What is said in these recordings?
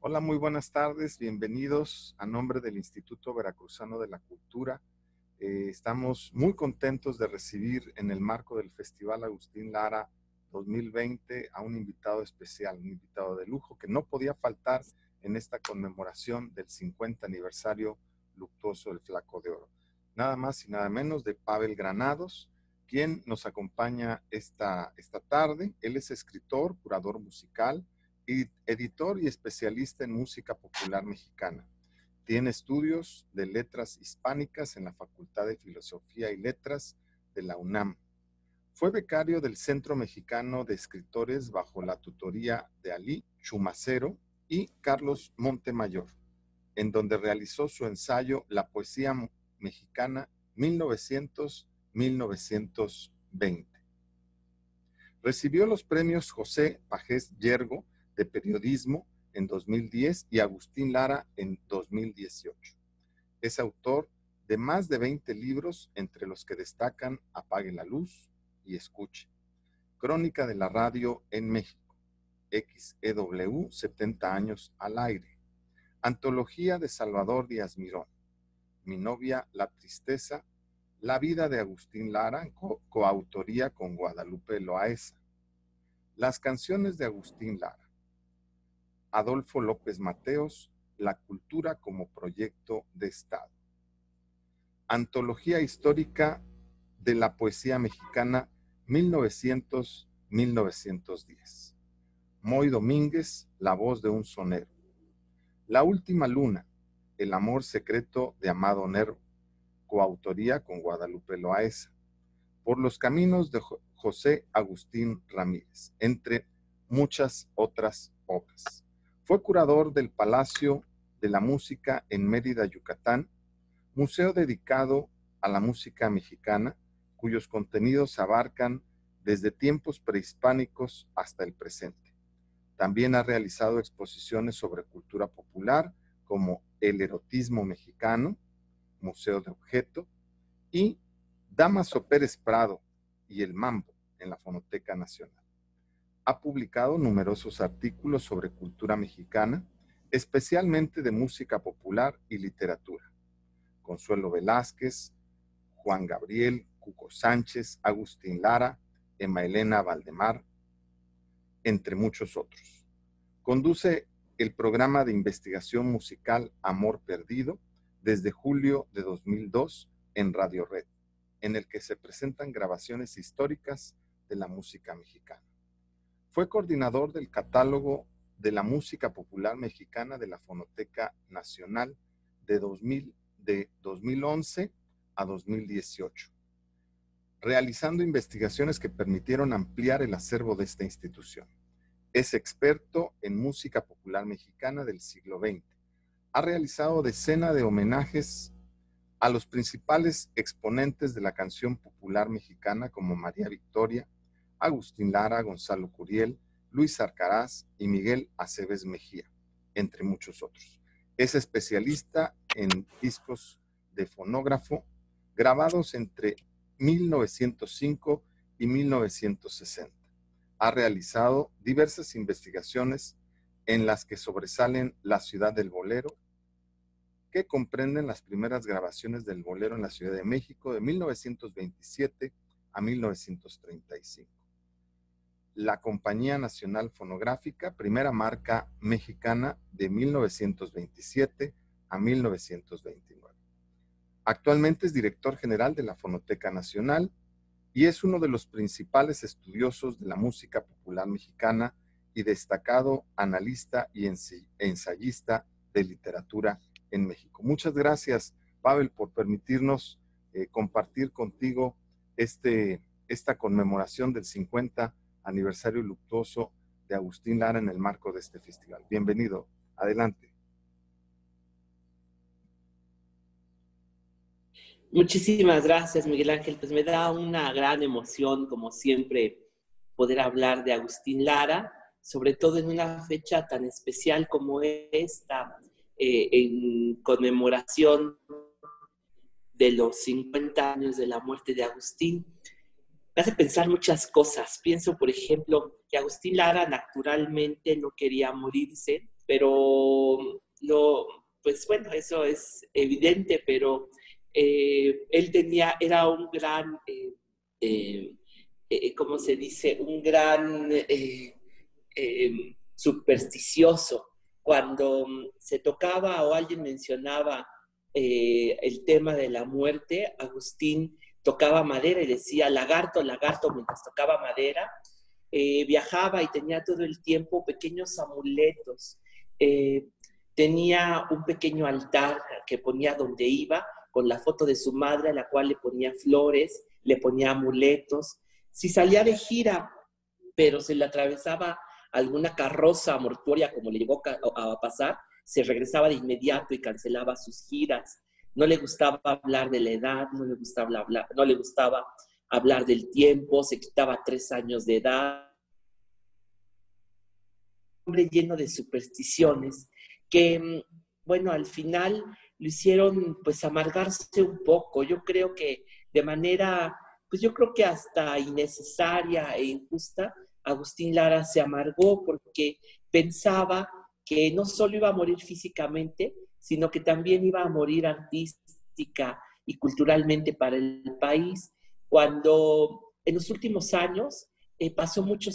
Hola, muy buenas tardes, bienvenidos a nombre del Instituto Veracruzano de la Cultura. Estamos muy contentos de recibir en el marco del Festival Agustín Lara 2020 a un invitado especial, un invitado de lujo que no podía faltar en esta conmemoración del 50 aniversario luctuoso del Flaco de Oro. Nada más y nada menos de Pavel Granados, quien nos acompaña esta tarde. Él es escritor, curador musical, editor y especialista en música popular mexicana. Tiene estudios de letras hispánicas en la Facultad de Filosofía y Letras de la UNAM. Fue becario del Centro Mexicano de Escritores bajo la tutoría de Alí Chumacero y Carlos Montemayor, en donde realizó su ensayo La Poesía Mexicana 1900-1920. Recibió los premios José Pagés Yergo de Periodismo en 2010 y Agustín Lara en 2018. Es autor de más de 20 libros, entre los que destacan Apague la Luz y Escuche, Crónica de la Radio en México, XEW 70 años al aire, Antología de Salvador Díaz Mirón, Mi novia la tristeza, La vida de Agustín Lara, coautoría con Guadalupe Loaesa, Las canciones de Agustín Lara, Adolfo López Mateos, La cultura como proyecto de Estado. Antología histórica de la poesía mexicana 1900-1910. Moy Domínguez, La voz de un sonero. La última luna, El amor secreto de Amado Nervo, coautoría con Guadalupe Loaesa. Por los caminos de José Agustín Ramírez, entre muchas otras obras. Fue curador del Palacio de la Música en Mérida, Yucatán, museo dedicado a la música mexicana, cuyos contenidos abarcan desde tiempos prehispánicos hasta el presente. También ha realizado exposiciones sobre cultura popular, como El erotismo mexicano, Museo de Objeto, y Dámaso Pérez Prado y El Mambo en la Fonoteca Nacional. Ha publicado numerosos artículos sobre cultura mexicana, especialmente de música popular y literatura. Consuelo Velázquez, Juan Gabriel, Cuco Sánchez, Agustín Lara, Emma Elena Valdemar, entre muchos otros. Conduce el programa de investigación musical Amor Perdido desde julio de 2002 en Radio Red, en el que se presentan grabaciones históricas de la música mexicana. Fue coordinador del catálogo de la música popular mexicana de la Fonoteca Nacional de 2011 a 2018, realizando investigaciones que permitieron ampliar el acervo de esta institución. Es experto en música popular mexicana del siglo XX. Ha realizado decenas de homenajes a los principales exponentes de la canción popular mexicana como María Victoria, Agustín Lara, Gonzalo Curiel, Luis Arcaraz y Miguel Aceves Mejía, entre muchos otros. Es especialista en discos de fonógrafo grabados entre 1905 y 1960. Ha realizado diversas investigaciones en las que sobresalen La ciudad del bolero, que comprenden las primeras grabaciones del bolero en la Ciudad de México de 1927 a 1935. La Compañía Nacional Fonográfica, primera marca mexicana de 1927 a 1929. Actualmente es director general de la Fonoteca Nacional y es uno de los principales estudiosos de la música popular mexicana y destacado analista y ensayista de literatura en México. Muchas gracias, Pavel, por permitirnos compartir contigo esta conmemoración del 50 aniversario luctuoso de Agustín Lara en el marco de este festival. Bienvenido, adelante. Muchísimas gracias, Miguel Ángel. Pues me da una gran emoción, como siempre, poder hablar de Agustín Lara, sobre todo en una fecha tan especial como esta, en conmemoración de los 50 años de la muerte de Agustín. Me hace pensar muchas cosas. Pienso, por ejemplo, que Agustín Lara naturalmente no quería morirse, pero pues bueno, eso es evidente, pero él era un gran, ¿cómo se dice? Un gran supersticioso. Cuando se tocaba o alguien mencionaba el tema de la muerte, Agustín tocaba madera y decía lagarto, lagarto, mientras tocaba madera. Viajaba y tenía todo el tiempo pequeños amuletos. Tenía un pequeño altar que ponía donde iba, con la foto de su madre, a la cual le ponía flores, le ponía amuletos. Si salía de gira, pero se le atravesaba alguna carroza mortuoria, como le llegó a pasar, se regresaba de inmediato y cancelaba sus giras. No le gustaba hablar de la edad, no le gustaba hablar del tiempo, se quitaba 3 años de edad. Un hombre lleno de supersticiones que, bueno, al final lo hicieron pues amargarse un poco. Yo creo que de manera, pues yo creo que hasta innecesaria e injusta, Agustín Lara se amargó porque pensaba que no solo iba a morir físicamente, sino que también iba a morir artística y culturalmente para el país, cuando en los últimos años pasó mucho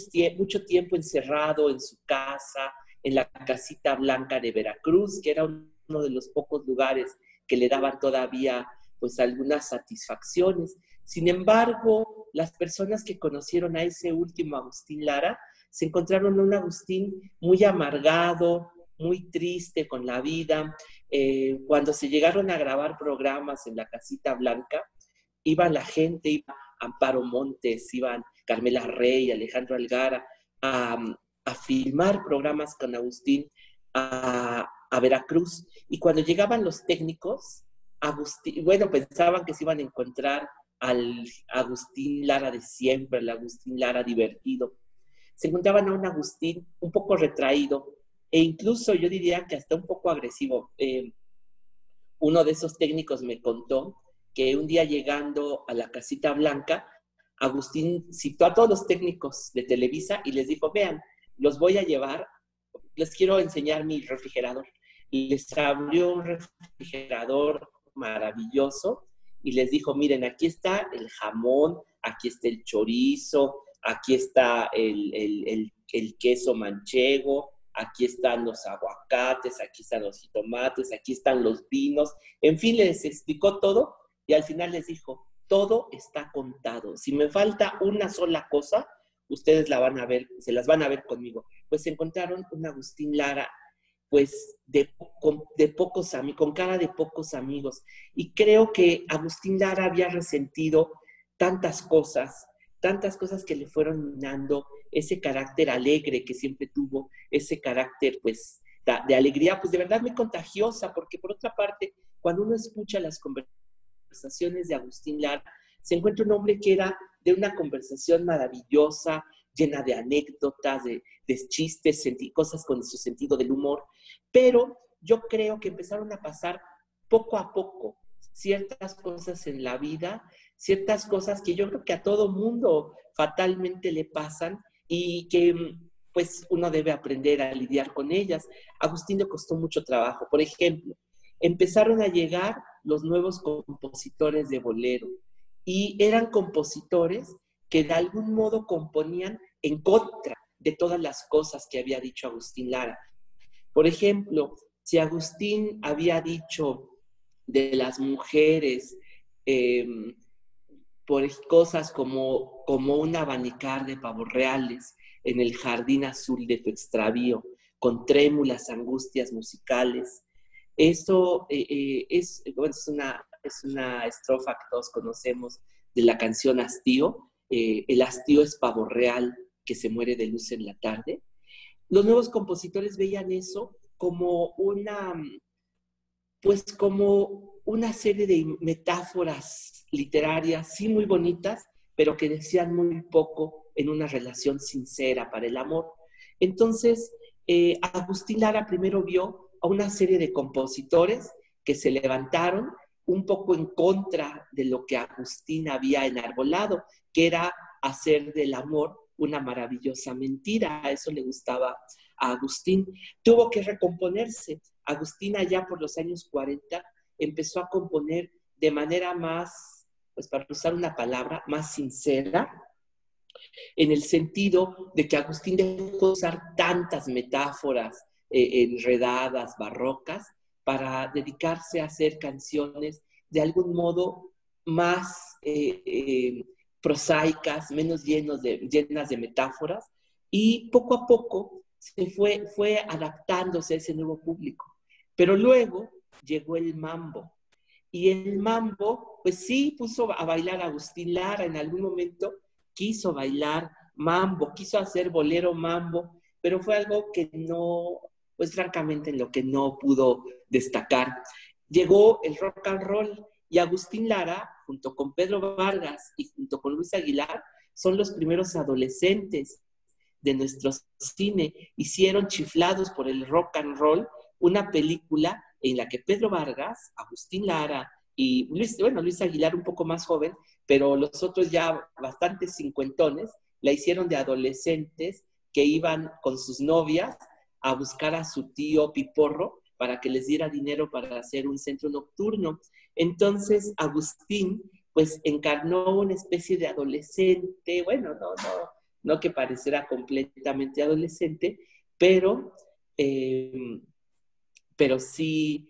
tiempo encerrado en su casa, en la casita blanca de Veracruz, que era uno de los pocos lugares que le daban todavía pues algunas satisfacciones. Sin embargo, las personas que conocieron a ese último Agustín Lara se encontraron a un Agustín muy amargado, muy triste con la vida. Cuando se llegaron a grabar programas en la casita blanca, iba la gente, iba Amparo Montes, iban Carmela Rey, Alejandro Algara, a filmar programas con Agustín a Veracruz. Y cuando llegaban los técnicos, bueno, pensaban que se iban a encontrar al Agustín Lara de siempre, el Agustín Lara divertido. Se encontraban a un Agustín un poco retraído e incluso yo diría que hasta un poco agresivo. Uno de esos técnicos me contó que un día llegando a la casita blanca, Agustín citó a todos los técnicos de Televisa y les dijo, vean, los voy a llevar, les quiero enseñar mi refrigerador. Y les abrió un refrigerador maravilloso y les dijo, miren, aquí está el jamón, aquí está el chorizo, aquí está el queso manchego, aquí están los aguacates, aquí están los jitomates, aquí están los vinos. En fin, les explicó todo y al final les dijo, todo está contado. Si me falta una sola cosa, ustedes la van a ver, se las van a ver conmigo. Pues se encontraron un Agustín Lara, pues con cara de pocos amigos. Y creo que Agustín Lara había resentido tantas cosas que le fueron minando ese carácter alegre que siempre tuvo, ese carácter pues de alegría, pues de verdad muy contagiosa, porque por otra parte, cuando uno escucha las conversaciones de Agustín Lara, se encuentra un hombre que era de una conversación maravillosa, llena de anécdotas, de chistes, cosas con su sentido del humor, pero yo creo que empezaron a pasar poco a poco ciertas cosas en la vida, ciertas cosas que yo creo que a todo mundo fatalmente le pasan y que pues uno debe aprender a lidiar con ellas. A Agustín le costó mucho trabajo. Por ejemplo, empezaron a llegar los nuevos compositores de bolero y eran compositores que de algún modo componían en contra de todas las cosas que había dicho Agustín Lara. Por ejemplo, si Agustín había dicho de las mujeres por cosas como un abanicar de pavos reales en el jardín azul de tu extravío, con trémulas angustias musicales. Eso es una estrofa que todos conocemos de la canción Hastío. El hastío es pavo real que se muere de luz en la tarde. Los nuevos compositores veían eso como una serie de metáforas literarias, sí muy bonitas, pero que decían muy poco en una relación sincera para el amor. Entonces, Agustín Lara primero vio a una serie de compositores que se levantaron un poco en contra de lo que Agustín había enarbolado, que era hacer del amor una maravillosa mentira. Eso le gustaba a Agustín. Tuvo que recomponerse. Agustín allá por los años 40 empezó a componer de manera más, pues para usar una palabra, más sincera, en el sentido de que Agustín dejó de usar tantas metáforas enredadas, barrocas, para dedicarse a hacer canciones de algún modo más prosaicas, menos llenas de metáforas, y poco a poco fue adaptándose a ese nuevo público. Pero luego llegó el mambo, y el mambo, pues sí, puso a bailar a Agustín Lara en algún momento, quiso bailar mambo, quiso hacer bolero mambo, pero fue algo que no, pues francamente en lo que no pudo destacar. Llegó el rock and roll y Agustín Lara, junto con Pedro Vargas y junto con Luis Aguilar, son los primeros adolescentes de nuestro cine. Hicieron, chiflados por el rock and roll, una película en la que Pedro Vargas, Agustín Lara y Luis Aguilar un poco más joven, pero los otros ya bastante cincuentones, la hicieron de adolescentes que iban con sus novias a buscar a su tío Piporro para que les diera dinero para hacer un centro nocturno. Entonces Agustín pues encarnó una especie de adolescente, bueno, no que pareciera completamente adolescente, pero sí,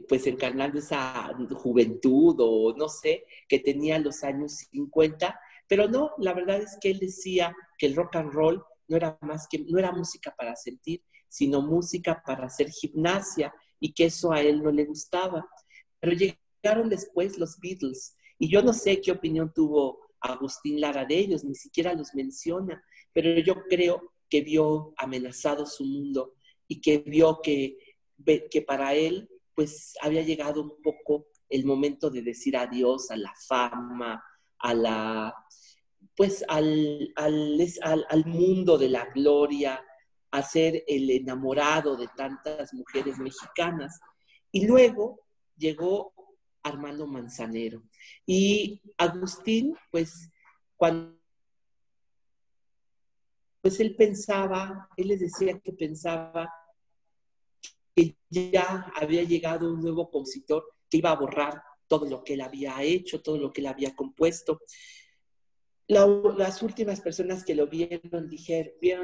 pues encarnando esa juventud o no sé, que tenía los años 50, pero no, la verdad es que él decía que el rock and roll no era música para sentir, sino música para hacer gimnasia, y que eso a él no le gustaba. Pero llegaron después los Beatles, y yo no sé qué opinión tuvo Agustín Lara de ellos, ni siquiera los menciona, pero yo creo que vio amenazado su mundo y que vio que para él pues había llegado un poco el momento de decir adiós a la fama, pues al mundo de la gloria, a ser el enamorado de tantas mujeres mexicanas. Y luego llegó Armando Manzanero. Y Agustín, pues, cuando pues él les decía que pensaba que ya había llegado un nuevo compositor que iba a borrar todo lo que él había hecho, todo lo que él había compuesto. Las últimas personas que lo vieron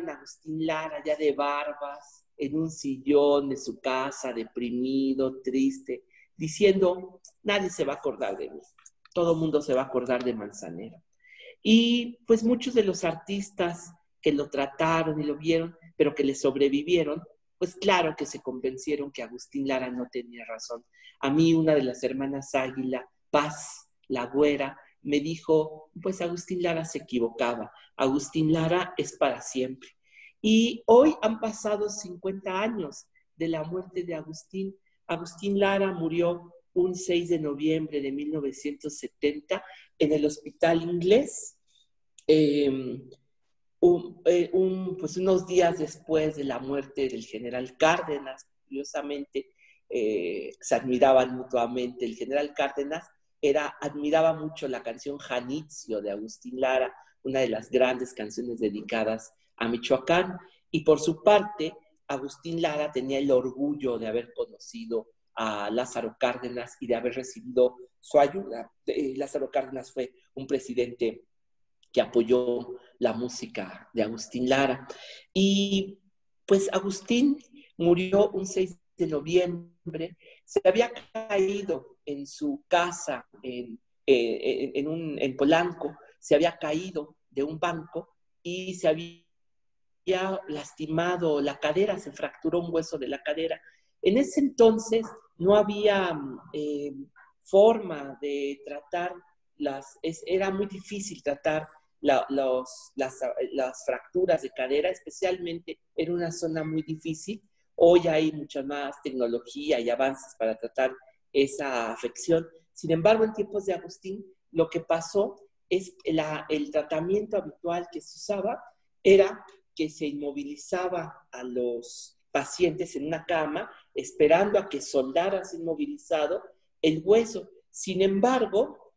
a Agustín Lara ya de barbas, en un sillón de su casa, deprimido, triste, diciendo, nadie se va a acordar de mí, todo el mundo se va a acordar de Manzanero. Y pues muchos de los artistas que lo trataron y lo vieron, pero que le sobrevivieron, pues claro que se convencieron que Agustín Lara no tenía razón. A mí una de las hermanas Águila, Paz, la güera, me dijo, pues Agustín Lara se equivocaba, Agustín Lara es para siempre. Y hoy han pasado 50 años de la muerte de Agustín. Agustín Lara murió un 6 de noviembre de 1970 en el Hospital Inglés, pues unos días después de la muerte del general Cárdenas. Curiosamente, se admiraban mutuamente. El general Cárdenas admiraba mucho la canción Janitzio de Agustín Lara, una de las grandes canciones dedicadas a Michoacán, y por su parte, Agustín Lara tenía el orgullo de haber conocido a Lázaro Cárdenas y de haber recibido su ayuda. Lázaro Cárdenas fue un presidente que apoyó la música de Agustín Lara. Y pues Agustín murió un 6 de noviembre, se había caído en su casa en Polanco, se había caído de un banco y se había lastimado la cadera, se fracturó un hueso de la cadera. En ese entonces no había forma de tratar era muy difícil tratar las fracturas de cadera, especialmente en una zona muy difícil. Hoy hay mucha más tecnología y avances para tratar esa afección. Sin embargo, en tiempos de Agustín, lo que pasó es el tratamiento habitual que se usaba era que se inmovilizaba a los pacientes en una cama, esperando a que soldaras inmovilizado el hueso. Sin embargo,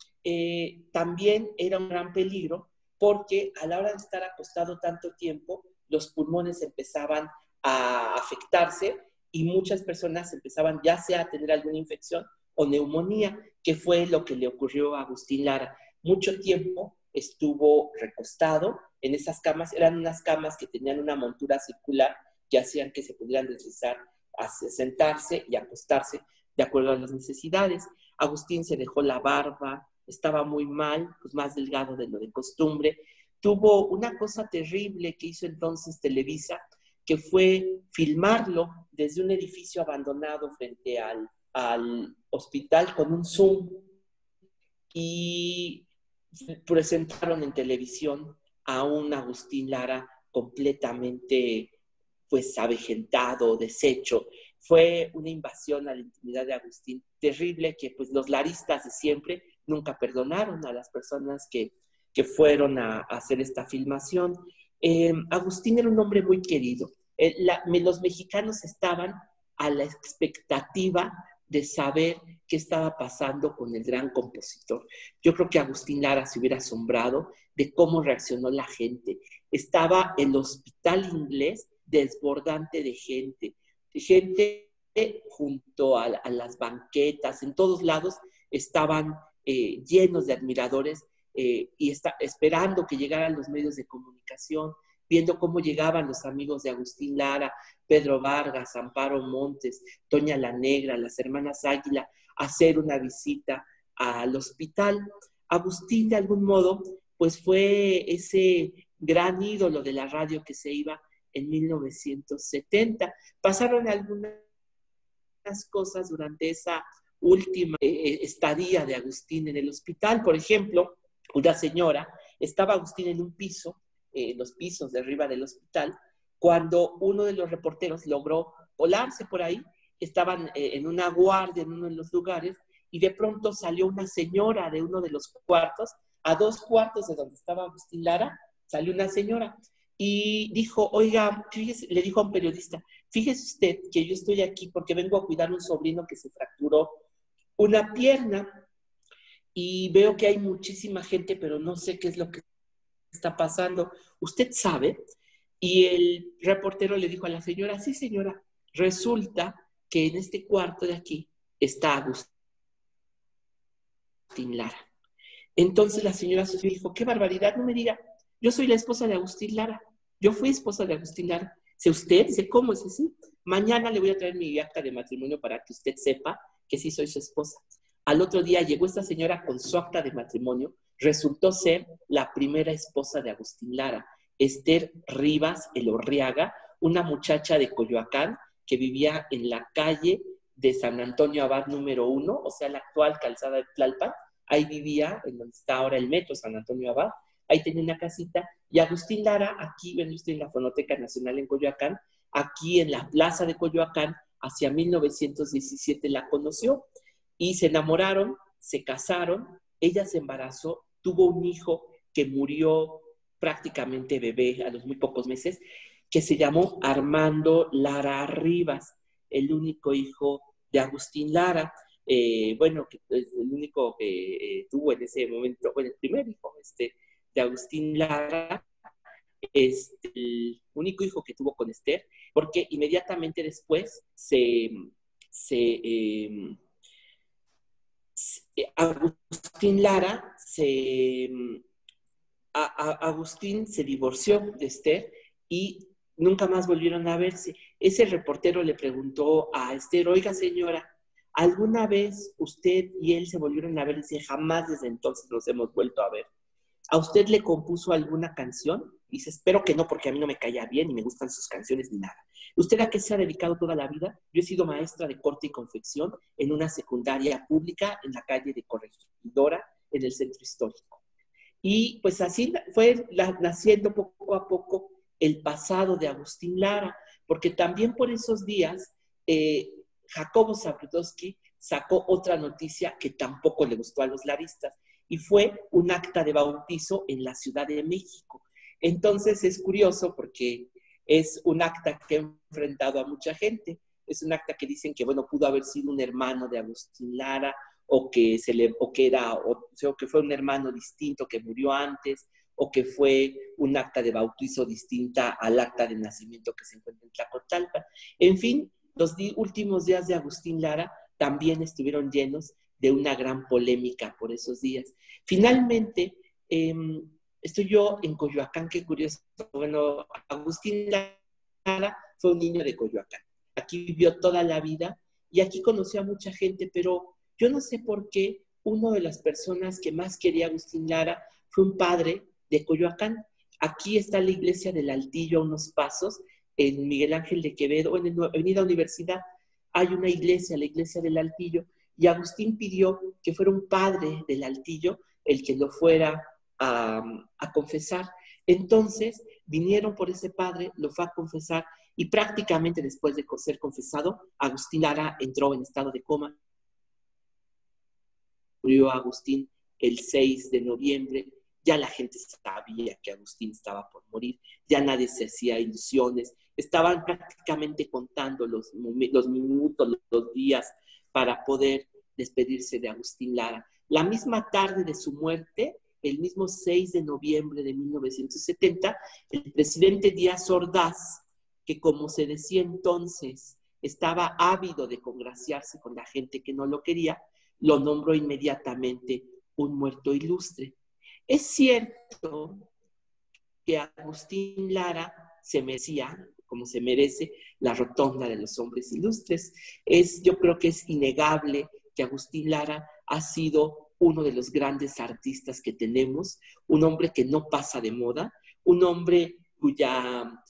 también era un gran peligro porque a la hora de estar acostado tanto tiempo, los pulmones empezaban a afectarse y muchas personas empezaban ya sea a tener alguna infección o neumonía, que fue lo que le ocurrió a Agustín Lara. Mucho tiempo estuvo recostado en esas camas, eran unas camas que tenían una montura circular que hacían que se pudieran deslizar, sentarse y acostarse de acuerdo a las necesidades. Agustín se dejó la barba, estaba muy mal, pues más delgado de lo de costumbre. Tuvo una cosa terrible que hizo entonces Televisa, que fue filmarlo desde un edificio abandonado frente al hospital con un zoom, y presentaron en televisión a un Agustín Lara completamente pues avejentado, deshecho. Fue una invasión a la intimidad de Agustín terrible, que pues los laristas de siempre nunca perdonaron a las personas que fueron a hacer esta filmación. Agustín era un hombre muy querido. Los mexicanos estaban a la expectativa de saber qué estaba pasando con el gran compositor. Yo creo que Agustín Lara se hubiera asombrado de cómo reaccionó la gente. Estaba el hospital inglés desbordante de gente junto a las banquetas, en todos lados estaban llenos de admiradores y esperando que llegaran los medios de comunicación, viendo cómo llegaban los amigos de Agustín Lara, Pedro Vargas, Amparo Montes, Toña la Negra, las hermanas Águila, a hacer una visita al hospital. Agustín, de algún modo, pues fue ese gran ídolo de la radio que se iba en 1970. Pasaron algunas cosas durante esa última estadía de Agustín en el hospital. Por ejemplo, una señora, estaba Agustín en un piso, los pisos de arriba del hospital, cuando uno de los reporteros logró colarse por ahí, estaban en una guardia en uno de los lugares, y de pronto salió una señora de uno de los cuartos, a 2 cuartos de donde estaba Agustín Lara, salió una señora, y dijo, oiga, fíjese, le dijo a un periodista, fíjese usted que yo estoy aquí porque vengo a cuidar a un sobrino que se fracturó una pierna, y veo que hay muchísima gente, pero no sé qué es lo que está pasando. ¿Usted sabe? Y el reportero le dijo a la señora, sí señora, resulta que en este cuarto de aquí está Agustín Lara. Entonces la señora Sofía dijo, qué barbaridad, no me diga, yo soy la esposa de Agustín Lara, yo fui esposa de Agustín Lara. ¿Sé usted? Dice, ¿cómo es así? Mañana le voy a traer mi acta de matrimonio para que usted sepa que sí soy su esposa. Al otro día llegó esta señora con su acta de matrimonio, resultó ser la primera esposa de Agustín Lara, Esther Rivas Elorriaga, una muchacha de Coyoacán que vivía en la calle de San Antonio Abad número 1, o sea, la actual calzada de Tlalpan. Ahí vivía, en donde está ahora el metro San Antonio Abad, ahí tenía una casita, y Agustín Lara, aquí ven usted en la Fonoteca Nacional en Coyoacán, aquí en la plaza de Coyoacán, hacia 1917 la conoció, y se enamoraron, se casaron, ella se embarazó, tuvo un hijo que murió prácticamente bebé a los muy pocos meses, que se llamó Armando Lara Rivas, el único hijo de Agustín Lara. Bueno, que es el único que tuvo en ese momento, bueno, el primer hijo de Agustín Lara, el único hijo que tuvo con Esther, porque inmediatamente después Agustín Lara Agustín se divorció de Esther y nunca más volvieron a verse. Ese reportero le preguntó a Esther, oiga señora, ¿alguna vez usted y él se volvieron a ver? Y dice, jamás desde entonces nos hemos vuelto a ver. ¿A usted le compuso alguna canción? Y dice, espero que no, porque a mí no me caía bien ni me gustan sus canciones ni nada. ¿Usted a qué se ha dedicado toda la vida? Yo he sido maestra de corte y confección en una secundaria pública en la calle de Corregidora, en el centro histórico. Y pues así fue naciendo poco a poco el pasado de Agustín Lara, porque también por esos días Jacobo Zabludowski sacó otra noticia que tampoco le gustó a los laristas, y fue un acta de bautizo en la Ciudad de México. Entonces es curioso porque es un acta que ha enfrentado a mucha gente. Es un acta que dicen que, bueno, pudo haber sido un hermano de Agustín Lara o que fue un hermano distinto que murió antes, o que fue un acta de bautizo distinta al acta de nacimiento que se encuentra en Tlacotalpan. En fin, los últimos días de Agustín Lara también estuvieron llenos de una gran polémica por esos días. Finalmente, estoy yo en Coyoacán, qué curioso. Bueno, Agustín Lara fue un niño de Coyoacán. Aquí vivió toda la vida y aquí conoció a mucha gente, pero yo no sé por qué una de las personas que más quería a Agustín Lara fue un padre de Coyoacán. Aquí está la iglesia del Altillo a unos pasos, en Miguel Ángel de Quevedo, en la Avenida Universidad, hay una iglesia, la iglesia del Altillo, y Agustín pidió que fuera un padre del Altillo el que lo fuera a confesar. Entonces vinieron por ese padre, lo fue a confesar, y prácticamente después de ser confesado, Agustín Lara entró en estado de coma. Murió Agustín el 6 de noviembre. Ya la gente sabía que Agustín estaba por morir, ya nadie se hacía ilusiones, estaban prácticamente contando los minutos, los días para poder despedirse de Agustín Lara. La misma tarde de su muerte, el mismo 6 de noviembre de 1970, el presidente Díaz Ordaz, que como se decía entonces, estaba ávido de congraciarse con la gente que no lo quería, lo nombró inmediatamente un muerto ilustre. Es cierto que Agustín Lara se merecía, como se merece, la rotonda de los hombres ilustres. Yo creo que es innegable que Agustín Lara ha sido uno de los grandes artistas que tenemos, un hombre que no pasa de moda, un hombre cuya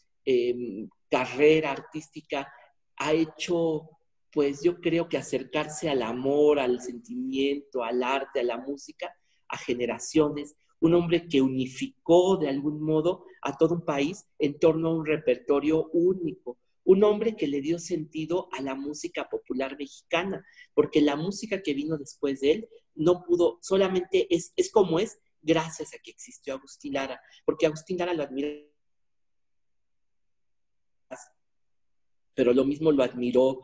carrera artística ha hecho, pues yo creo que acercarse al amor, al sentimiento, al arte, a la música, a generaciones, un hombre que unificó de algún modo a todo un país en torno a un repertorio único, un hombre que le dio sentido a la música popular mexicana, porque la música que vino después de él no pudo, solamente es como es, gracias a que existió Agustín Lara, porque Agustín Lara lo admiró, pero lo mismo lo admiró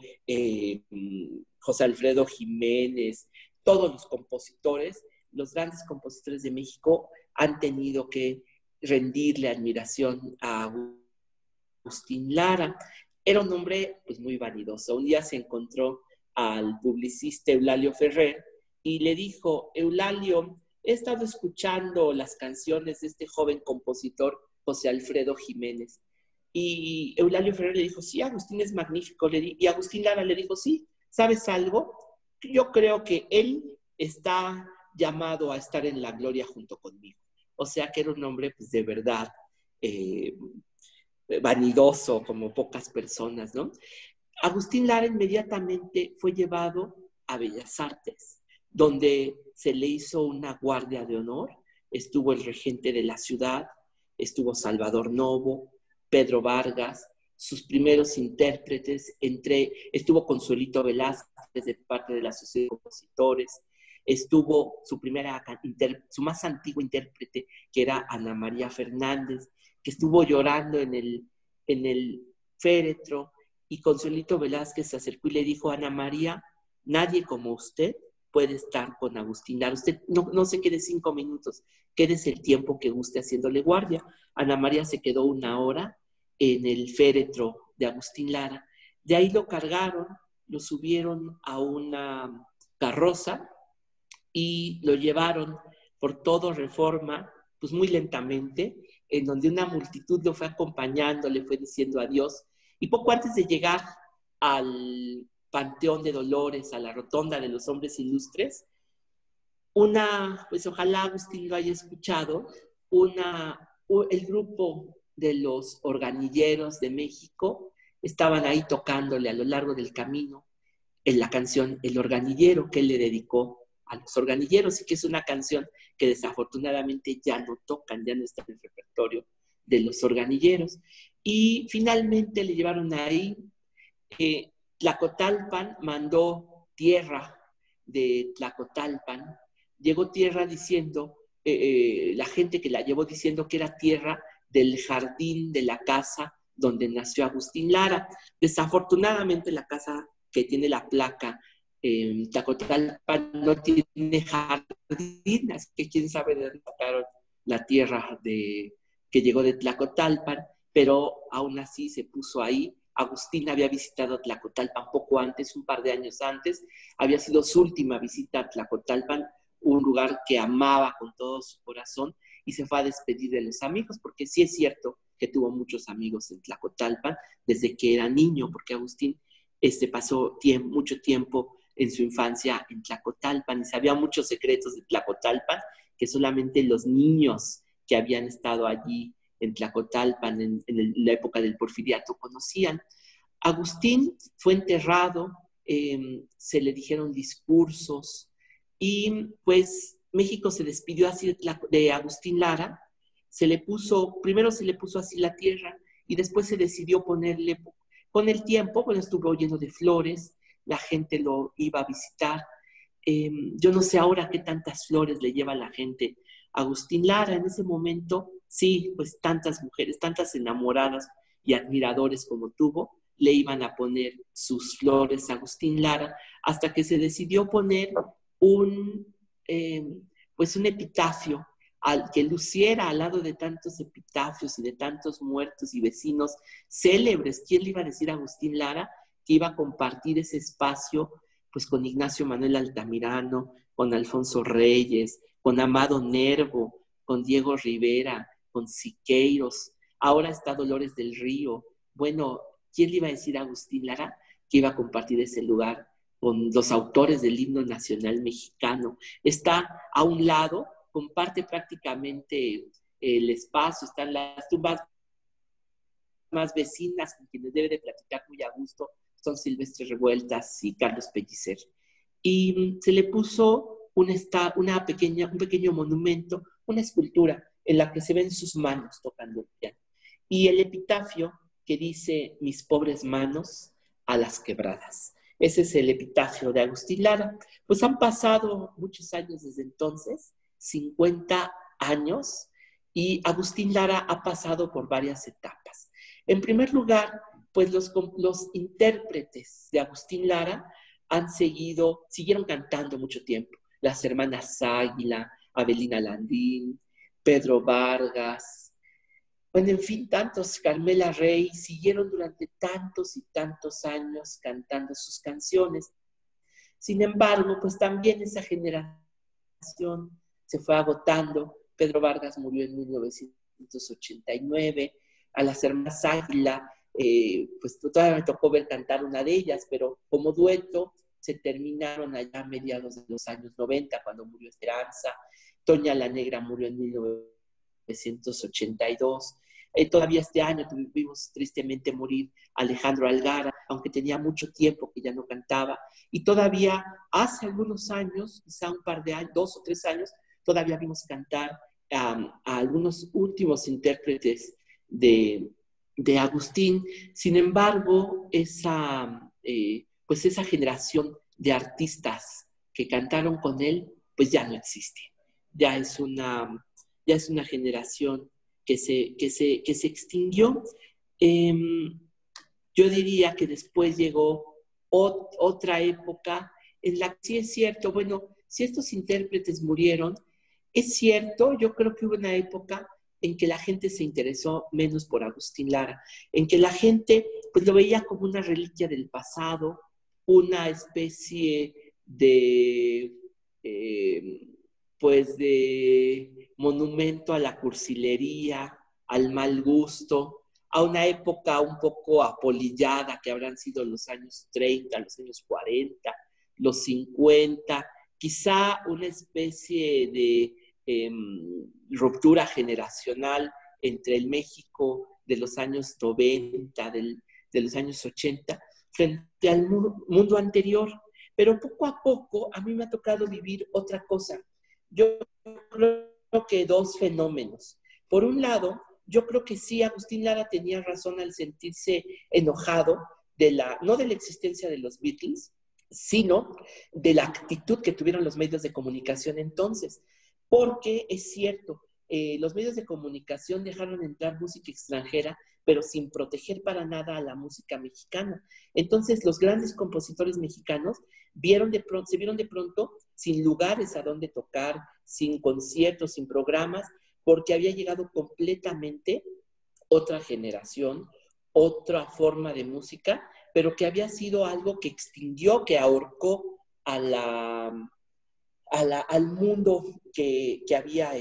José Alfredo Jiménez, todos los compositores. Los grandes compositores de México han tenido que rendirle admiración a Agustín Lara. Era un hombre pues, muy vanidoso. Un día se encontró al publicista Eulalio Ferrer y le dijo: Eulalio, he estado escuchando las canciones de este joven compositor José Alfredo Jiménez. Y Eulalio Ferrer le dijo: sí, Agustín es magnífico. Y Agustín Lara le dijo: sí, ¿sabes algo? Yo creo que él está llamado a estar en la gloria junto conmigo. O sea que era un hombre pues, de verdad vanidoso, como pocas personas, ¿no? Agustín Lara inmediatamente fue llevado a Bellas Artes, donde se le hizo una guardia de honor. Estuvo el regente de la ciudad, estuvo Salvador Novo, Pedro Vargas, sus primeros intérpretes, estuvo Consuelito Velázquez de parte de la Sociedad de Compositores, estuvo su más antigua intérprete, que era Ana María Fernández, que estuvo llorando en el féretro, y Consuelito Velázquez se acercó y le dijo: Ana María, nadie como usted puede estar con Agustín Lara. Usted no se quede 5 minutos, quédese el tiempo que guste haciéndole guardia. Ana María se quedó 1 hora en el féretro de Agustín Lara. De ahí lo cargaron, lo subieron a una carroza y lo llevaron por todo Reforma, pues muy lentamente, en donde una multitud lo fue acompañando, le fue diciendo adiós. Y poco antes de llegar al Panteón de Dolores, a la rotonda de los hombres ilustres, pues ojalá Agustín lo haya escuchado, el grupo de los organilleros de México estaban ahí tocándole a lo largo del camino en la canción El Organillero, que él le dedicó a los organilleros, y que es una canción que desafortunadamente ya no tocan, ya no está en el repertorio de los organilleros. Y finalmente le llevaron ahí. Tlacotalpan mandó tierra de Tlacotalpan, llegó tierra diciendo, la gente que la llevó diciendo que era tierra del jardín de la casa donde nació Agustín Lara. Desafortunadamente la casa que tiene la placa Tlacotalpan no tiene jardín, así que quién sabe de dónde sacaron la tierra que llegó de Tlacotalpan, pero aún así se puso ahí. Agustín había visitado Tlacotalpan poco antes, un par de años antes, había sido su última visita a Tlacotalpan, un lugar que amaba con todo su corazón, y se fue a despedir de los amigos, porque sí es cierto que tuvo muchos amigos en Tlacotalpan desde que era niño, porque Agustín pasó mucho tiempo en su infancia en Tlacotalpan y sabía muchos secretos de Tlacotalpan que solamente los niños que habían estado allí en Tlacotalpan en la época del Porfiriato conocían. Agustín fue enterrado, se le dijeron discursos y pues México se despidió así de Agustín Lara. Primero se le puso así la tierra y después se decidió ponerle, con el tiempo, bueno, estuvo lleno de flores, la gente lo iba a visitar. Yo no sé ahora qué tantas flores le lleva la gente a Agustín Lara. En ese momento, sí, pues tantas mujeres, tantas enamoradas y admiradores como tuvo, le iban a poner sus flores a Agustín Lara, hasta que se decidió poner pues un epitafio al que luciera al lado de tantos epitafios y de tantos muertos y vecinos célebres. ¿Quién le iba a decir a Agustín Lara que iba a compartir ese espacio pues con Ignacio Manuel Altamirano, con Alfonso Reyes, con Amado Nervo, con Diego Rivera, con Siqueiros? Ahora está Dolores del Río. Bueno, ¿quién le iba a decir a Agustín Lara que iba a compartir ese lugar con los autores del himno nacional mexicano? Está a un lado, comparte prácticamente el espacio, están las tumbas más vecinas con quienes debe de platicar muy a gusto, son Silvestre Revueltas y Carlos Pellicer. Y se le puso un pequeño monumento, una escultura en la que se ven sus manos tocando el piano. Y el epitafio que dice: mis pobres manos a las quebradas. Ese es el epitafio de Agustín Lara. Pues han pasado muchos años desde entonces, 50 años, y Agustín Lara ha pasado por varias etapas. En primer lugar, pues los intérpretes de Agustín Lara siguieron cantando mucho tiempo. Las hermanas Águila, Avelina Landín, Pedro Vargas, bueno, en fin, tantos, Carmela Rey, siguieron durante tantos y tantos años cantando sus canciones. Sin embargo, pues también esa generación se fue agotando. Pedro Vargas murió en 1989, a las hermanas Águila, pues todavía me tocó ver cantar una de ellas, pero como dueto se terminaron allá a mediados de los años 90, cuando murió Esperanza. Toña la Negra murió en 1982. Todavía este año tuvimos tristemente morir Alejandro Algara, aunque tenía mucho tiempo que ya no cantaba. Y todavía hace algunos años, quizá un par de años, 2 o 3 años, todavía vimos cantar a algunos últimos intérpretes de Agustín. Sin embargo, pues esa generación de artistas que cantaron con él, pues ya no existe. Ya es una generación que se extinguió. Yo diría que después llegó otra época en la que sí es cierto, bueno, si estos intérpretes murieron, es cierto, yo creo que hubo una época en que la gente se interesó menos por Agustín Lara, en que la gente pues lo veía como una reliquia del pasado, una especie de pues de monumento a la cursilería, al mal gusto, a una época un poco apolillada que habrán sido los años 30, los años 40, los 50, quizá una especie de ruptura generacional entre el México de los años 90, de los años 80, frente al mundo anterior. Pero poco a poco a mí me ha tocado vivir otra cosa. Yo creo que 2 fenómenos. Por un lado, yo creo que sí, Agustín Lara tenía razón al sentirse enojado no de la existencia de los Beatles, sino de la actitud que tuvieron los medios de comunicación entonces. Porque es cierto, los medios de comunicación dejaron entrar música extranjera, pero sin proteger para nada a la música mexicana. Entonces, los grandes compositores mexicanos se vieron de pronto sin lugares a donde tocar, sin conciertos, sin programas, porque había llegado completamente otra generación, otra forma de música, pero que había sido algo que extinguió, que ahorcó al mundo que había,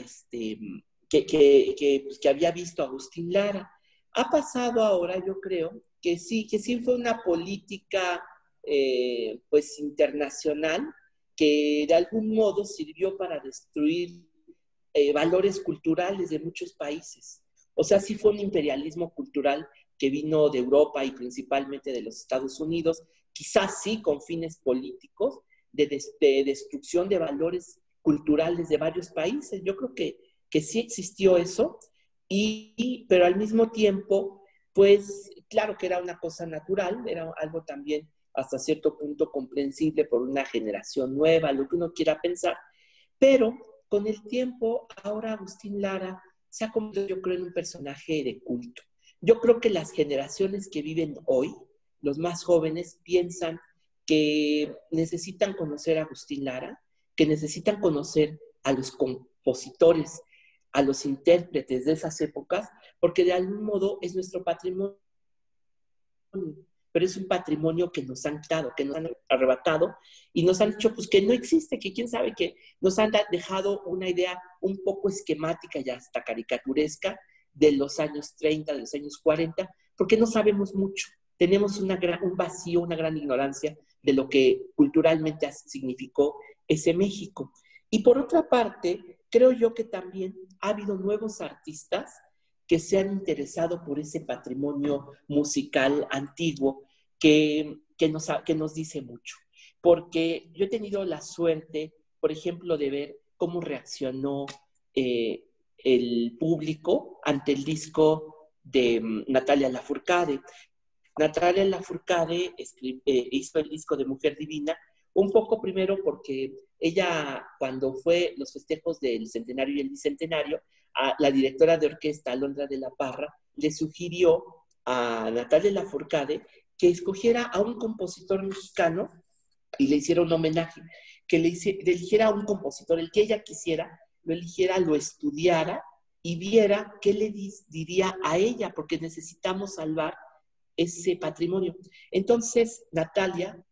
que había visto Agustín Lara. Ha pasado ahora, yo creo, que sí fue una política pues internacional que de algún modo sirvió para destruir valores culturales de muchos países. O sea, sí fue un imperialismo cultural que vino de Europa y principalmente de los Estados Unidos, quizás sí con fines políticos, de destrucción de valores culturales de varios países. Yo creo que sí existió eso, pero al mismo tiempo, pues claro que era una cosa natural, era algo también hasta cierto punto comprensible por una generación nueva, lo que uno quiera pensar, pero con el tiempo, ahora Agustín Lara se ha convertido, yo creo, en un personaje de culto. Yo creo que las generaciones que viven hoy, los más jóvenes, piensan que necesitan conocer a Agustín Lara, que necesitan conocer a los compositores, a los intérpretes de esas épocas, porque de algún modo es nuestro patrimonio, pero es un patrimonio que nos han quitado, que nos han arrebatado y nos han dicho pues que no existe, que quién sabe, que nos han dejado una idea un poco esquemática y hasta caricaturesca de los años 30, de los años 40, porque no sabemos mucho. Tenemos un vacío, una gran ignorancia de lo que culturalmente significó ese México. Y por otra parte, creo yo que también ha habido nuevos artistas que se han interesado por ese patrimonio musical antiguo que nos dice mucho. Porque yo he tenido la suerte, por ejemplo, de ver cómo reaccionó el público ante el disco de Natalia Lafourcade. Natalia Lafourcade hizo el disco de Mujer Divina, un poco primero porque ella, cuando fue los festejos del centenario y el bicentenario, la directora de orquesta, Alondra de la Parra, le sugirió a Natalia Lafourcade que escogiera a un compositor mexicano y le hiciera un homenaje, que le eligiera a un compositor, el que ella quisiera, lo eligiera, lo estudiara y viera qué le diría a ella, porque necesitamos salvar ese patrimonio. Entonces, Natalia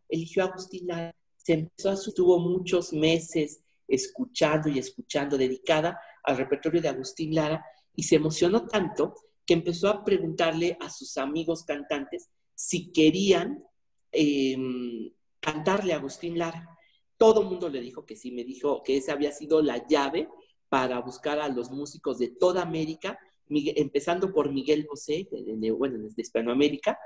eligió a Agustín Lara, estuvo muchos meses escuchando y escuchando, dedicada al repertorio de Agustín Lara, y se emocionó tanto que empezó a preguntarle a sus amigos cantantes si querían cantarle a Agustín Lara. Todo el mundo le dijo que sí, me dijo que esa había sido la llave para buscar a los músicos de toda América, empezando por Miguel Bosé, desde Hispanoamérica,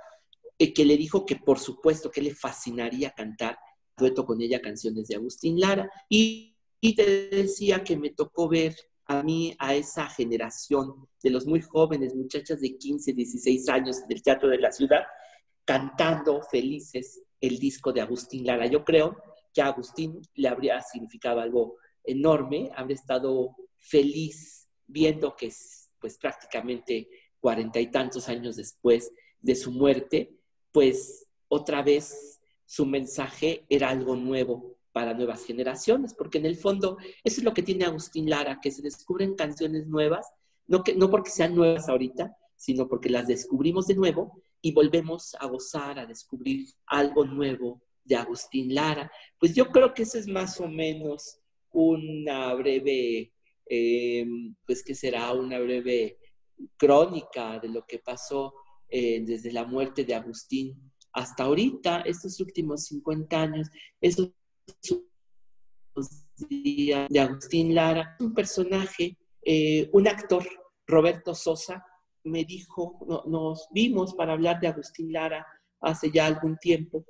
que le dijo que por supuesto que le fascinaría cantar dueto con ella canciones de Agustín Lara. Y te decía que me tocó ver a mí, a esa generación de los muy jóvenes, muchachas de 15, 16 años del Teatro de la Ciudad, cantando felices el disco de Agustín Lara. Yo creo que a Agustín le habría significado algo enorme, habría estado feliz viendo que pues prácticamente 40 y tantos años después de su muerte, pues otra vez su mensaje era algo nuevo para nuevas generaciones, porque en el fondo eso es lo que tiene Agustín Lara, que se descubren canciones nuevas, no porque sean nuevas ahorita, sino porque las descubrimos de nuevo y volvemos a gozar, a descubrir algo nuevo de Agustín Lara. Pues yo creo que eso es más o menos una breve, pues que será una breve crónica de lo que pasó desde la muerte de Agustín hasta ahorita, estos últimos 50 años, estos días de Agustín Lara. Un personaje, un actor, Roberto Sosa, me dijo, nos vimos para hablar de Agustín Lara hace ya algún tiempo,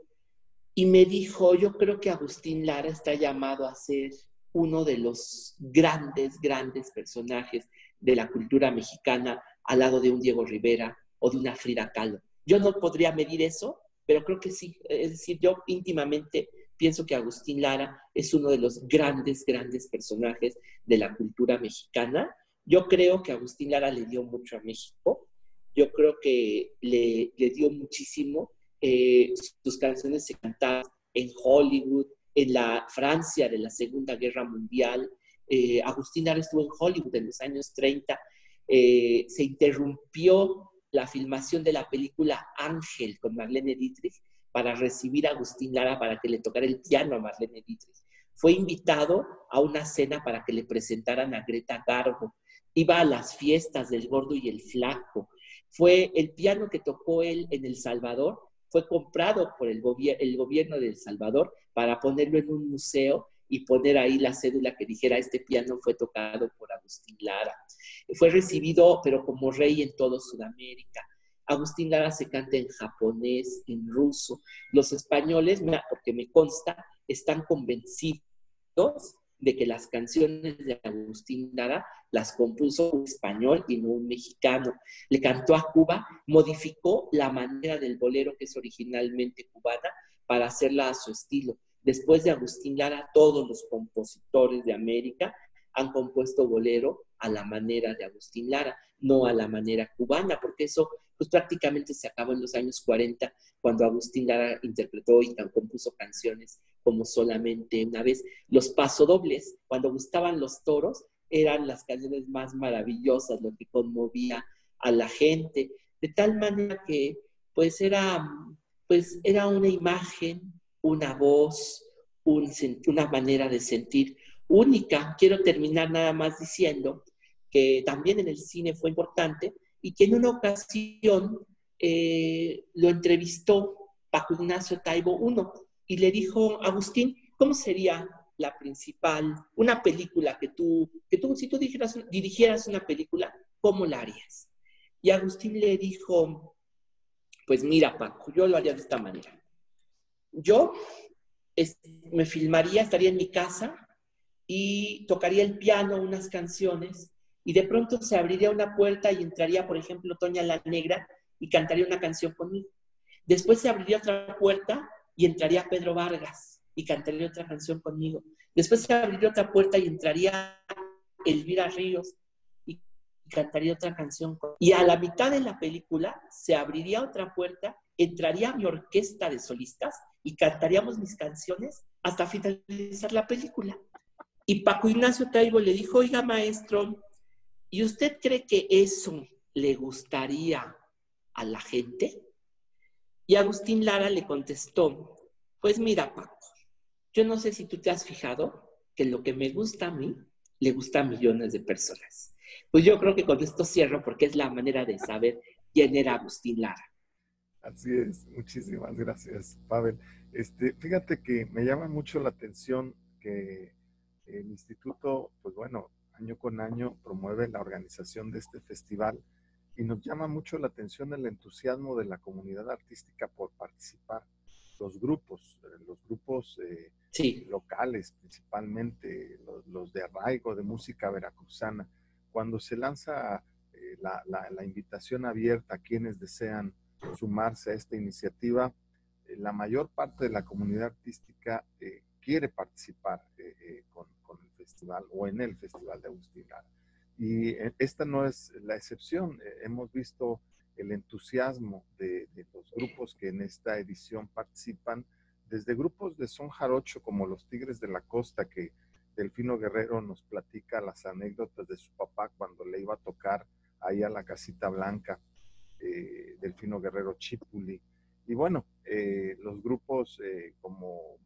y me dijo, yo creo que Agustín Lara está llamado a ser uno de los grandes, grandes personajes de la cultura mexicana al lado de un Diego Rivera o de una Frida Kahlo. Yo no podría medir eso, pero creo que sí. Es decir, yo íntimamente pienso que Agustín Lara es uno de los grandes, grandes personajes de la cultura mexicana. Yo creo que Agustín Lara le dio mucho a México. Yo creo que le dio muchísimo. Sus canciones se cantaban en Hollywood, en la Francia de la Segunda Guerra Mundial. Agustín Lara estuvo en Hollywood en los años 30. Se interrumpió la filmación de la película Ángel con Marlene Dietrich para recibir a Agustín Lara para que le tocara el piano a Marlene Dietrich. Fue invitado a una cena para que le presentaran a Greta Garbo. Iba a las fiestas del Gordo y el Flaco. Fue el piano que tocó él en El Salvador, fue comprado por el gobierno de El Salvador para ponerlo en un museo y poner ahí la cédula que dijera: este piano fue tocado por Agustín Lara. Fue recibido, pero como rey, en todo Sudamérica. Agustín Lara se canta en japonés, en ruso. Los españoles, porque me consta, están convencidos de que las canciones de Agustín Lara las compuso un español y no un mexicano. Le cantó a Cuba, modificó la manera del bolero, que es originalmente cubana, para hacerla a su estilo. Después de Agustín Lara, todos los compositores de América han compuesto bolero a la manera de Agustín Lara, no a la manera cubana, porque eso pues prácticamente se acabó en los años 40, cuando Agustín Lara interpretó y compuso canciones como Solamente una vez. Los pasodobles, cuando gustaban los toros, eran las canciones más maravillosas, lo que conmovía a la gente, de tal manera que pues era una imagen, una voz, una manera de sentir única. Quiero terminar nada más diciendo que también en el cine fue importante y que en una ocasión lo entrevistó Paco Ignacio Taibo I y le dijo: Agustín, ¿cómo sería la principal, una película que tú si tú dirigieras una película, ¿cómo la harías? Y Agustín le dijo: pues mira, Paco, yo lo haría de esta manera. Yo me filmaría, estaría en mi casa y tocaría el piano, unas canciones, y de pronto se abriría una puerta y entraría, por ejemplo, Toña la Negra y cantaría una canción conmigo. Después se abriría otra puerta y entraría Pedro Vargas y cantaría otra canción conmigo. Después se abriría otra puerta y entraría Elvira Ríos y cantaría otra canción conmigo. Y a la mitad de la película se abriría otra puerta, entraría mi orquesta de solistas y cantaríamos mis canciones hasta finalizar la película. Y Paco Ignacio Taibo le dijo: oiga, maestro, ¿y usted cree que eso le gustaría a la gente? Y Agustín Lara le contestó: pues mira, Paco, yo no sé si tú te has fijado que lo que me gusta a mí, le gusta a millones de personas. Pues yo creo que con esto cierro, porque es la manera de saber quién era Agustín Lara. Así es, muchísimas gracias, Pavel. Fíjate que me llama mucho la atención que el instituto, pues bueno, año con año promueve la organización de este festival y nos llama mucho la atención el entusiasmo de la comunidad artística por participar. Los grupos Sí. locales principalmente, los de arraigo de música veracruzana, cuando se lanza la invitación abierta a quienes desean sumarse a esta iniciativa, la mayor parte de la comunidad artística quiere participar con el festival o en el Festival de Agustín Lara. Y esta no es la excepción. Hemos visto el entusiasmo de los grupos que en esta edición participan, desde grupos de son jarocho como los Tigres de la Costa, que Delfino Guerrero nos platica las anécdotas de su papá cuando le iba a tocar ahí a la Casita Blanca, Delfino Guerrero Chipuli, y bueno, los grupos como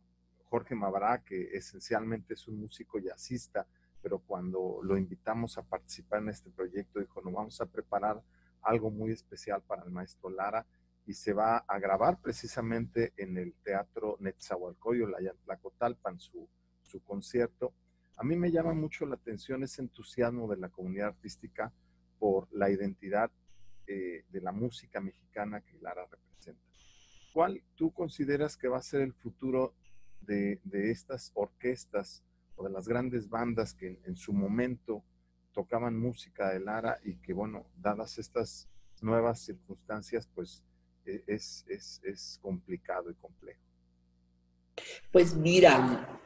Jorge Mabará, que esencialmente es un músico jazzista, pero cuando lo invitamos a participar en este proyecto dijo: no, vamos a preparar algo muy especial para el maestro Lara, y se va a grabar precisamente en el Teatro Netzahualcoyotl, allá en Tlacotalpan, su concierto. A mí me llama mucho la atención ese entusiasmo de la comunidad artística por la identidad de la música mexicana que Lara representa. ¿Cuál tú consideras que va a ser el futuro de estas orquestas o de las grandes bandas que en su momento tocaban música de Lara y que, bueno, dadas estas nuevas circunstancias, pues es complicado y complejo? Pues mira,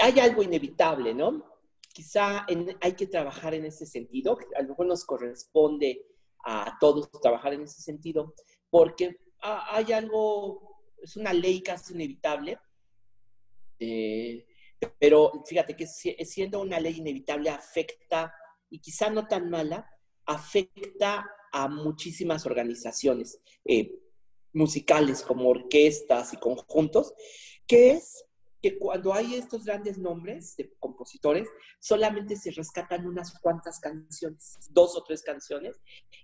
hay algo inevitable, ¿no? Quizá hay que trabajar en ese sentido, a lo mejor nos corresponde a todos trabajar en ese sentido, porque hay algo, es una ley casi inevitable, eh, pero fíjate que siendo una ley inevitable afecta, y quizá no tan mala, afecta a muchísimas organizaciones musicales como orquestas y conjuntos, que es que cuando hay estos grandes nombres de compositores, solamente se rescatan unas cuantas canciones, 2 o 3 canciones,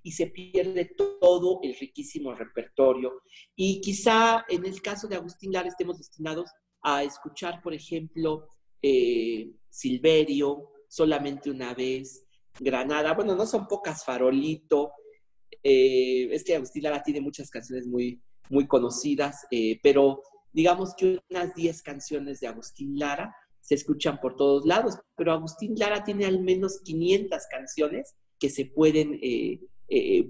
y se pierde todo el riquísimo repertorio. Y quizá en el caso de Agustín Lara estemos destinados a escuchar, por ejemplo, Silverio, Solamente una vez, Granada, bueno, no son pocas, Farolito, es que Agustín Lara tiene muchas canciones muy conocidas, pero digamos que unas 10 canciones de Agustín Lara se escuchan por todos lados, pero Agustín Lara tiene al menos 500 canciones que se pueden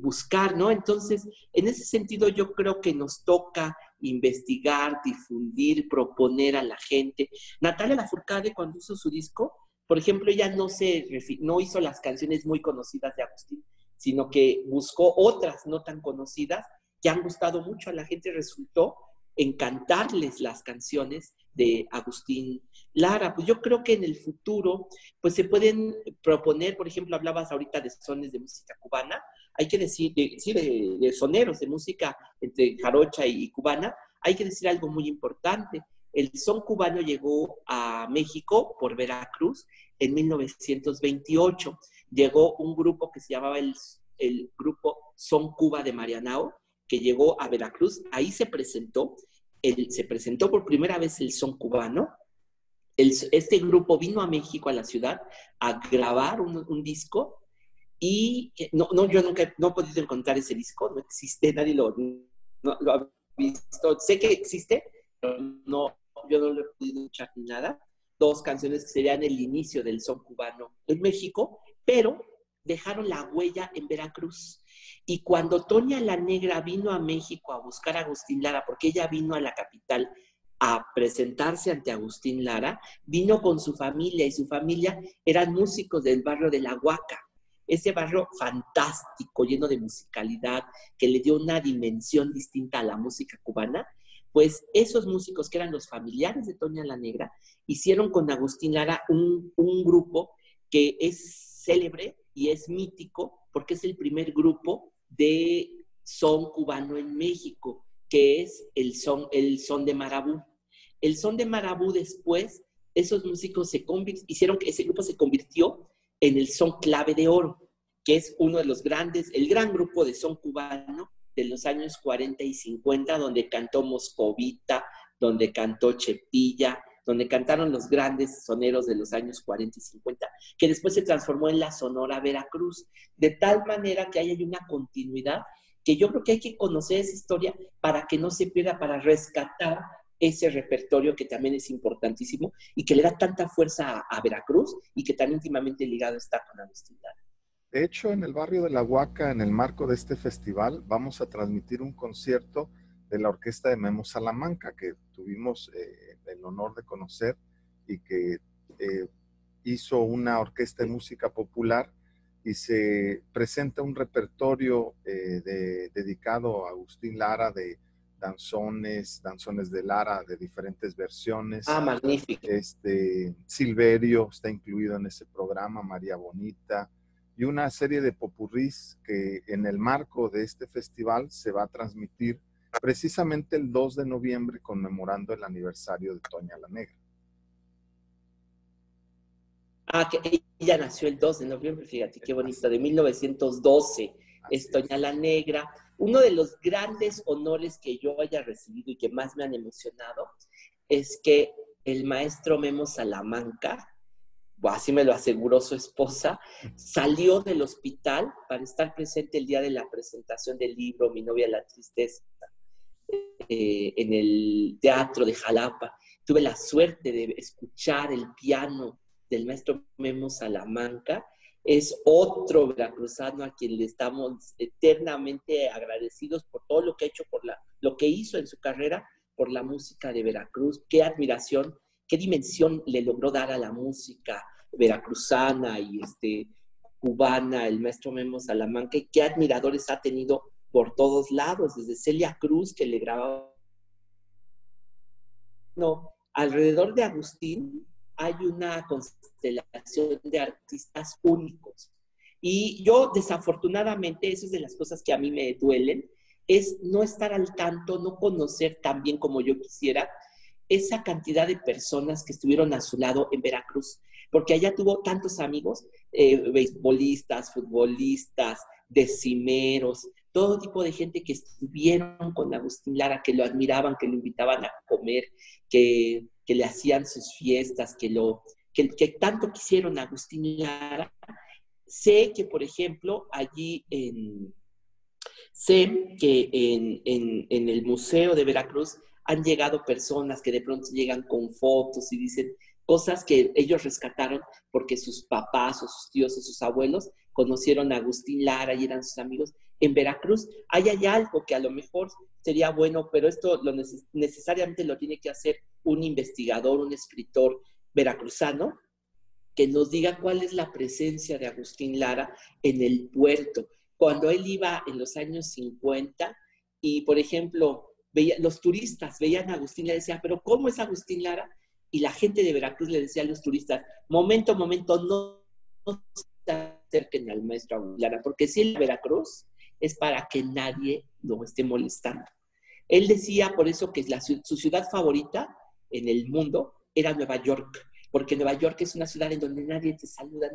buscar, ¿no? Entonces, en ese sentido yo creo que nos toca investigar, difundir, proponer a la gente. Natalia Lafourcade, cuando hizo su disco, por ejemplo, ella no hizo las canciones muy conocidas de Agustín, sino que buscó otras no tan conocidas que han gustado mucho a la gente. Resultó encantarles las canciones de Agustín Lara. Pues yo creo que en el futuro pues se pueden proponer, por ejemplo, hablabas ahorita de sones de música cubana, hay que decir, de soneros de música entre jarocha y cubana, hay que decir algo muy importante. El son cubano llegó a México por Veracruz en 1928. Llegó un grupo que se llamaba el grupo Son Cuba de Marianao, que llegó a Veracruz. Ahí se presentó por primera vez el son cubano. Este grupo vino a México, a la ciudad, a grabar un disco, y yo nunca no he podido encontrar ese disco, no existe, nadie lo ha visto. Sé que existe, pero yo no lo he podido escuchar ni nada. 2 canciones que serían el inicio del son cubano en México, pero dejaron la huella en Veracruz. Y cuando Toña la Negra vino a México a buscar a Agustín Lara, porque ella vino a la capital a presentarse ante Agustín Lara, vino con su familia, y su familia eran músicos del barrio de La Huaca, ese barrio fantástico, lleno de musicalidad, que le dio una dimensión distinta a la música cubana. Pues esos músicos, que eran los familiares de Toña la Negra, hicieron con Agustín Lara un grupo que es célebre y es mítico, porque es el primer grupo de son cubano en México, que es el son de Marabú. El son de Marabú, después, esos músicos hicieron que ese grupo se convirtió en el son Clave de Oro, que es uno de los grandes, el gran grupo de son cubano de los años 40 y 50, donde cantó Moscovita, donde cantó Chepilla, donde cantaron los grandes soneros de los años 40 y 50, que después se transformó en la Sonora Veracruz, de tal manera que hay una continuidad, que yo creo que hay que conocer esa historia para que no se pierda, para rescatar ese repertorio que también es importantísimo y que le da tanta fuerza a Veracruz, y que tan íntimamente ligado está con Agustín Lara. De hecho, en el barrio de La Huaca, en el marco de este festival, vamos a transmitir un concierto de la orquesta de Memo Salamanca, que tuvimos el honor de conocer, y que hizo una orquesta de música popular, y se presenta un repertorio dedicado a Agustín Lara, de danzones de Lara, de diferentes versiones. Ah, magnífico. Silverio está incluido en ese programa, María Bonita, y una serie de popurrís que en el marco de este festival se va a transmitir precisamente el 2 de noviembre, conmemorando el aniversario de Toña la Negra. Ah, que ella nació el 2 de noviembre, fíjate, qué bonito, de 1912, es Toña la Negra. Uno de los grandes honores que yo haya recibido y que más me han emocionado es que el maestro Memo Salamanca, así me lo aseguró su esposa, salió del hospital para estar presente el día de la presentación del libro Mi novia la tristeza, en el teatro de Jalapa. Tuve la suerte de escuchar el piano del maestro Memo Salamanca. Es otro veracruzano a quien le estamos eternamente agradecidos por todo lo que ha hecho, lo que hizo en su carrera, por la música de Veracruz, qué admiración, qué dimensión le logró dar a la música veracruzana y cubana, el maestro Memo Salamanca, y qué admiradores ha tenido por todos lados, desde Celia Cruz, que le grababa. No, alrededor de Agustín hay una constelación de artistas únicos. Y yo, desafortunadamente, eso es de las cosas que a mí me duelen, es no estar al tanto, no conocer tan bien como yo quisiera esa cantidad de personas que estuvieron a su lado en Veracruz, porque allá tuvo tantos amigos, beisbolistas, futbolistas, decimeros, todo tipo de gente que estuvieron con Agustín Lara, que lo admiraban, que lo invitaban a comer, que le hacían sus fiestas, que tanto quisieron a Agustín Lara. Sé que, por ejemplo, sé que en el Museo de Veracruz han llegado personas que de pronto llegan con fotos y dicen cosas que ellos rescataron porque sus papás o sus tíos o sus abuelos conocieron a Agustín Lara y eran sus amigos. En Veracruz hay algo que a lo mejor sería bueno, pero esto necesariamente lo tiene que hacer un investigador, un escritor veracruzano, que nos diga cuál es la presencia de Agustín Lara en el puerto. Cuando él iba en los años 50 y, por ejemplo, los turistas veían a Agustín Lara y decían, pero ¿cómo es Agustín Lara? Y la gente de Veracruz le decía a los turistas, momento, no se acerquen al maestro Agustín Lara, porque si él es Veracruz es para que nadie lo esté molestando. Él decía por eso que su ciudad favorita en el mundo era Nueva York, porque Nueva York es una ciudad en donde nadie te saluda,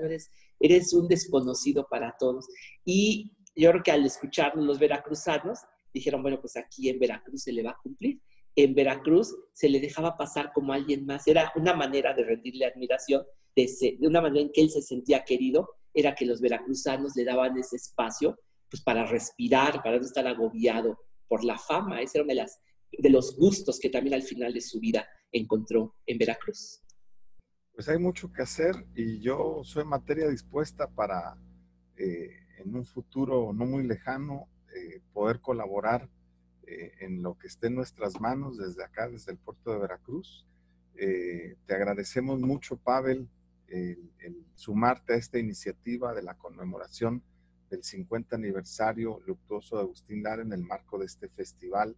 eres un desconocido para todos. Y yo creo que al escuchar los veracruzanos, dijeron, bueno, pues aquí en Veracruz se le va a cumplir. En Veracruz se le dejaba pasar como alguien más. Era una manera de rendirle admiración, de una manera en que él se sentía querido, era que los veracruzanos le daban ese espacio pues, para respirar, para no estar agobiado por la fama. Ese era uno de los gustos que también al final de su vida encontró en Veracruz. Pues hay mucho que hacer y yo soy materia dispuesta para en un futuro no muy lejano poder colaborar en lo que esté en nuestras manos desde acá, desde el puerto de Veracruz. Te agradecemos mucho, Pavel, el sumarte a esta iniciativa de la conmemoración del 50 aniversario luctuoso de Agustín Lara en el marco de este festival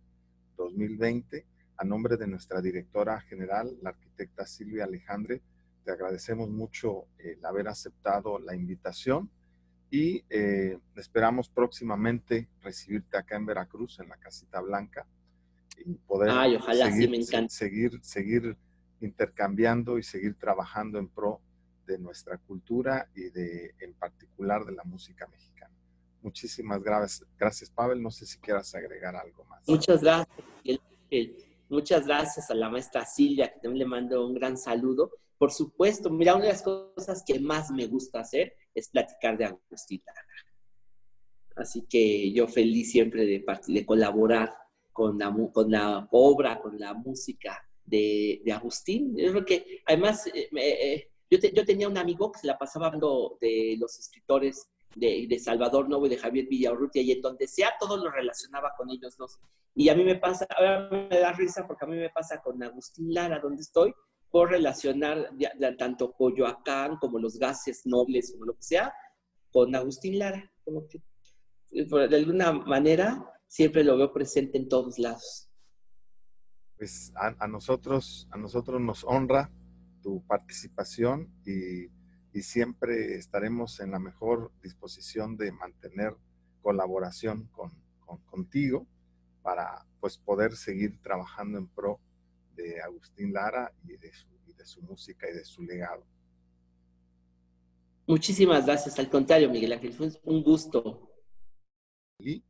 2020. A nombre de nuestra directora general, la arquitecta Silvia Alejandre, te agradecemos mucho el haber aceptado la invitación y esperamos próximamente recibirte acá en Veracruz, en la Casita Blanca, y poder ojalá, sí, me encanta. seguir intercambiando y seguir trabajando en pro de nuestra cultura y en particular de la música mexicana. Muchísimas gracias, Pavel. No sé si quieras agregar algo más. Muchas gracias. Muchas gracias a la maestra Silvia, que también le mando un gran saludo. Por supuesto, mira, una de las cosas que más me gusta hacer es platicar de Agustín Lara. Así que yo feliz siempre de colaborar con la obra, con la música de Agustín. Yo creo que, además, yo tenía un amigo que se la pasaba hablando de los escritores de Salvador Novo y de Javier Villaurrutia, y en donde sea todo lo relacionaba con ellos dos. Y a mí me pasa, ahora me da risa porque a mí me pasa con Agustín Lara, donde estoy, por relacionar tanto Coyoacán como los gases nobles, como lo que sea, con Agustín Lara. Como que, de alguna manera, siempre lo veo presente en todos lados. Pues a nosotros nos honra tu participación y siempre estaremos en la mejor disposición de mantener colaboración contigo para pues poder seguir trabajando en pro de Agustín Lara y de su música y de su legado. Muchísimas gracias. Al contrario, Miguel Ángel, fue un gusto. Y